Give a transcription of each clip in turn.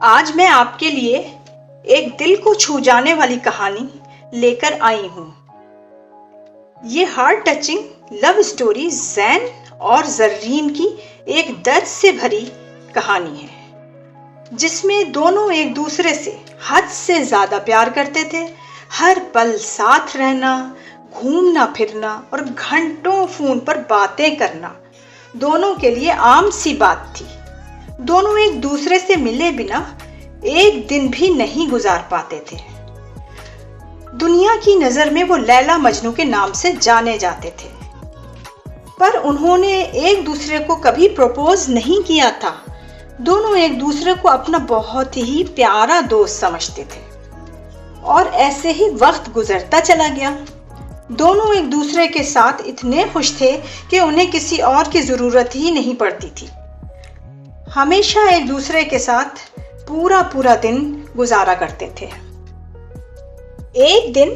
آج میں آپ کے لیے ایک دل کو چھو جانے والی کہانی لے کر آئی ہوں۔ یہ ہارٹ ٹچنگ لو اسٹوری زین اور زرین کی ایک درد سے بھری کہانی ہے، جس میں دونوں ایک دوسرے سے حد سے زیادہ پیار کرتے تھے۔ ہر پل ساتھ رہنا، گھومنا پھرنا اور گھنٹوں فون پر باتیں کرنا دونوں کے لیے عام سی بات تھی۔ دونوں ایک دوسرے سے ملے بنا ایک دن بھی نہیں گزار پاتے تھے۔ دنیا کی نظر میں وہ لیلا مجنوں کے نام سے جانے جاتے تھے، پر انہوں نے ایک دوسرے کو کبھی پروپوز نہیں کیا تھا۔ دونوں ایک دوسرے کو اپنا بہت ہی پیارا دوست سمجھتے تھے، اور ایسے ہی وقت گزرتا چلا گیا۔ دونوں ایک دوسرے کے ساتھ اتنے خوش تھے کہ انہیں کسی اور کی ضرورت ہی نہیں پڑتی تھی۔ ہمیشہ ایک دوسرے کے ساتھ پورا دن گزارا کرتے تھے۔ ایک دن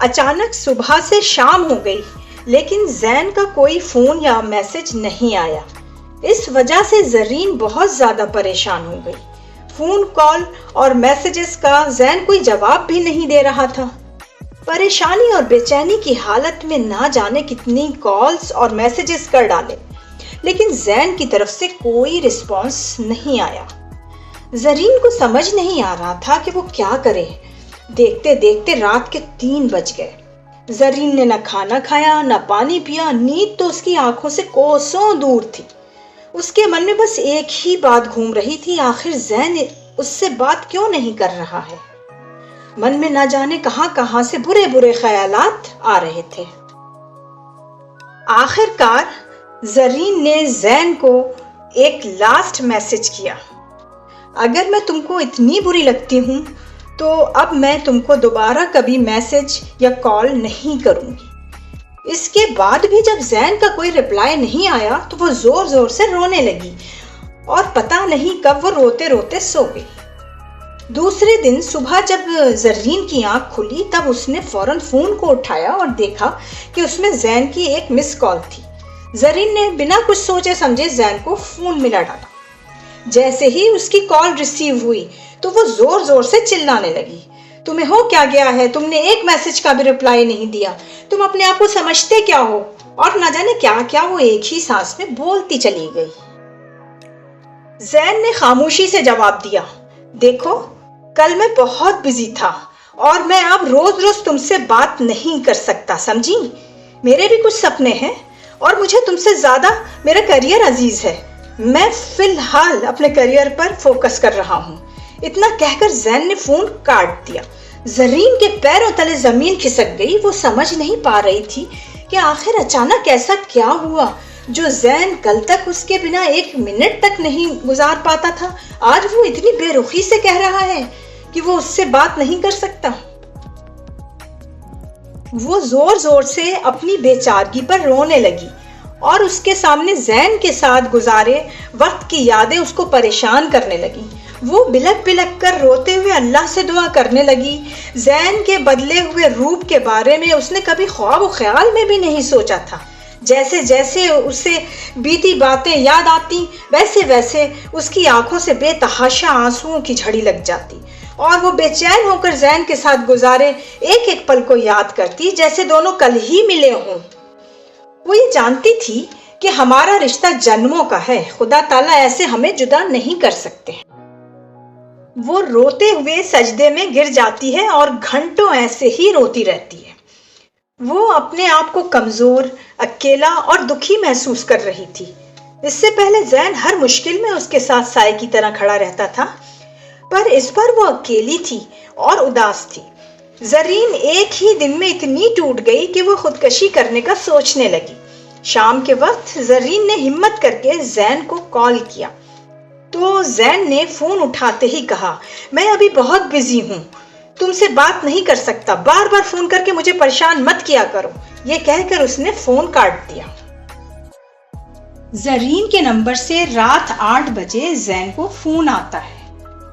اچانک صبح سے شام ہو گئی، لیکن زین کا کوئی فون یا میسج نہیں آیا۔ اس وجہ سے زرین بہت زیادہ پریشان ہو گئی۔ فون کال اور میسجز کا زین کوئی جواب بھی نہیں دے رہا تھا۔ پریشانی اور بے چینی کی حالت میں نہ جانے کتنی کالز اور میسجز کر ڈالے، لیکن زین کی طرف سے کوئی رسپانس نہیں آیا۔ زرین کو سمجھ نہیں آ رہا تھا کہ وہ کیا کرے۔ دیکھتے دیکھتے رات کے 3 بج گئے۔ زرین نے نہ کھانا کھایا نہ پانی پیا، نیند تو اس کی آنکھوں سے کوسوں دور تھی۔ اس کے من میں بس ایک ہی بات گھوم رہی تھی، آخر زین اس سے بات کیوں نہیں کر رہا ہے؟ من میں نہ جانے کہاں سے برے خیالات آ رہے تھے۔ آخر کار زرین نے زین کو ایک لاسٹ میسج کیا: اگر میں تم کو اتنی بری لگتی ہوں تو اب میں تم کو دوبارہ کبھی میسج یا کال نہیں کروں گی۔ اس کے بعد بھی جب زین کا کوئی رپلائی نہیں آیا تو وہ زور سے رونے لگی، اور پتہ نہیں کب وہ روتے روتے سو گئی۔ دوسرے دن صبح جب زرین کی آنکھ کھلی تب اس نے فوراً فون کو اٹھایا اور دیکھا کہ اس میں زین کی ایک مس کال تھی۔ زرین نے بنا کچھ سوچے سمجھے زین کو فون ملا ڈالا۔ جیسے ہی اس کی کال ریسیو ہوئی تو وہ زور سے چلانے لگی: تمہیں ہو کیا گیا ہے؟ تم نے ایک میسج کا بھی رپلائی نہیں دیا، تم اپنے آپ کو سمجھتے کیا ہو؟ اور نہ جانے کیا وہ ایک ہی سانس میں بولتی چلی گئی۔ زین نے خاموشی سے جواب دیا: دیکھو، کل میں بہت بزی تھا اور میں اب روز تم سے بات نہیں کر سکتا، سمجھی؟ میرے بھی کچھ سپنے ہیں اور مجھے تم سے زیادہ میرا کیریئر عزیز ہے۔ میں فی الحال اپنے کیریئر پر فوکس کر رہا ہوں۔ اتنا کہہ کر زین نے فون کاٹ دیا۔ زرین کے پیروں تلے زمین کھسک گئی۔ وہ سمجھ نہیں پا رہی تھی کہ آخر اچانک ایسا کیا ہوا جو زین کل تک اس کے بنا 1 منٹ تک نہیں گزار پاتا تھا، آج وہ اتنی بے رخی سے کہہ رہا ہے کہ وہ اس سے بات نہیں کر سکتا۔ وہ زور سے اپنی بے چارگی پر رونے لگی، اور اس کے سامنے زین کے ساتھ گزارے وقت کی یادیں اس کو پریشان کرنے لگی۔ وہ بلک کر روتے ہوئے اللہ سے دعا کرنے لگی۔ زین کے بدلے ہوئے روپ کے بارے میں اس نے کبھی خواب و خیال میں بھی نہیں سوچا تھا۔ جیسے اسے بیتی باتیں یاد آتی، ویسے اس کی آنکھوں سے بے تحاشا آنسوؤں کی جھڑی لگ جاتی، اور وہ بے چین ہو کر زین کے ساتھ گزارے ایک پل کو یاد کرتی جیسے دونوں کل ہی ملے ہوں۔ وہ یہ جانتی تھی کہ ہمارا رشتہ جنموں کا ہے، خدا تعالیٰ ایسے ہمیں جدا نہیں کر سکتے۔ وہ روتے ہوئے سجدے میں گر جاتی ہے اور گھنٹوں ایسے ہی روتی رہتی ہے۔ وہ اپنے آپ کو کمزور، اکیلا اور دکھی محسوس کر رہی تھی۔ اس سے پہلے زین ہر مشکل میں اس کے ساتھ سائے کی طرح کھڑا رہتا تھا، پر اس بار وہ اکیلی تھی اور اداس تھی۔ زرین ایک ہی دن میں اتنی ٹوٹ گئی کہ وہ خودکشی کرنے کا سوچنے لگی۔ شام کے وقت زرین نے ہمت کر کے زین کو کال کیا تو زین نے فون اٹھاتے ہی کہا: میں ابھی بہت بزی ہوں، تم سے بات نہیں کر سکتا، بار فون کر کے مجھے پریشان مت کیا کرو۔ یہ کہہ کر اس نے فون کاٹ دیا۔ زرین کے نمبر سے رات 8 بجے زین کو فون آتا ہے۔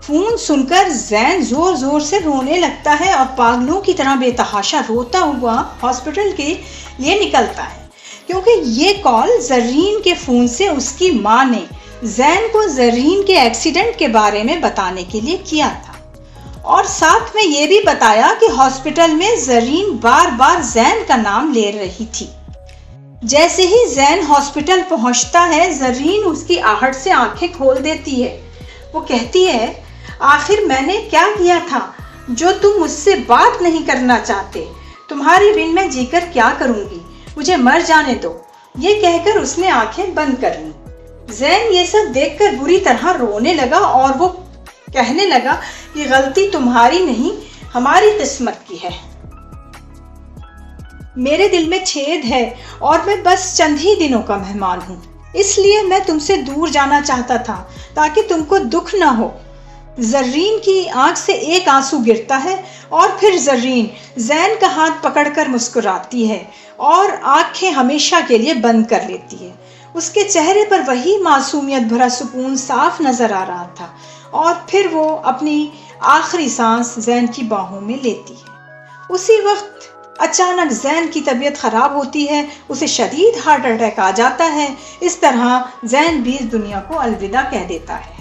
فون سن کر زین زور سے رونے لگتا ہے اور پاگلوں کی طرح بے تحاشا روتا ہوا ہاسپٹل کے لیے نکلتا ہے، کیونکہ یہ کال زرین کے فون سے اس کی ماں نے زین کو زرین کے ایکسیڈنٹ کے بارے میں بتانے کے لیے کیا تھا، اور ساتھ میں یہ بھی بتایا کہ ہاسپٹل میں زرین بار بار زین کا نام لے رہی تھی۔ جیسے ہی زین ہاسپٹل پہنچتا ہے، زرین اس کی آہٹ سے آنکھیں کھول دیتی ہے۔ وہ کہتی ہے، آخر میں نے کیا کیا تھا جو تم مجھ سے بات نہیں کرنا چاہتے؟ تمہاری بن میں جی کر کیا کروں گی؟ مجھے مر جانے دو۔ یہ کہہ کر اس نے آنکھیں بند کر لیں۔ زین یہ سب دیکھ کر بری طرح رونے لگا اور وہ کہنے لگا کہ غلطی تمہاری نہیں، ہماری قسمت کی ہے۔ میرے دل میں چھید ہے اور میں بس چند ہی دنوں کا مہمان ہوں، اس لیے میں تم سے دور جانا چاہتا تھا تاکہ تم کو دکھ نہ ہو۔ زرین کی آنکھ سے ایک آنسو گرتا ہے اور پھر زرین زین کا ہاتھ پکڑ کر مسکراتی ہے اور آنکھیں ہمیشہ کے لیے بند کر لیتی ہے۔ اس کے چہرے پر وہی معصومیت بھرا سکون صاف نظر آ رہا تھا، اور پھر وہ اپنی آخری سانس زین کی باہوں میں لیتی ہے۔ اسی وقت اچانک زین کی طبیعت خراب ہوتی ہے، اسے شدید ہارٹ اٹیک آ جاتا ہے۔ اس طرح زین بھی اس دنیا کو الوداع کہہ دیتا ہے۔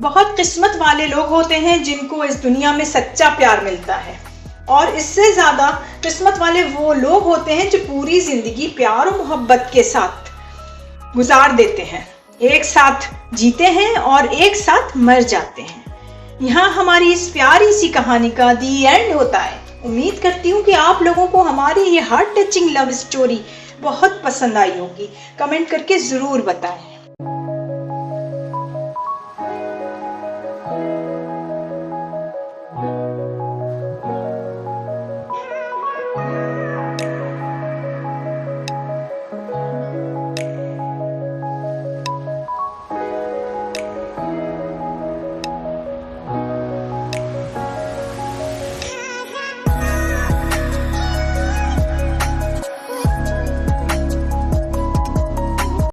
بہت قسمت والے لوگ ہوتے ہیں جن کو اس دنیا میں سچا پیار ملتا ہے، اور اس سے زیادہ قسمت والے وہ لوگ ہوتے ہیں جو پوری زندگی پیار و محبت کے ساتھ گزار دیتے ہیں، ایک ساتھ جیتے ہیں اور ایک ساتھ مر جاتے ہیں۔ یہاں ہماری اس پیاری سی کہانی کا دی اینڈ ہوتا ہے۔ امید کرتی ہوں کہ آپ لوگوں کو ہماری یہ ہارٹ ٹچنگ لو اسٹوری بہت پسند آئی ہوگی۔ کمنٹ کر کے ضرور بتائیں۔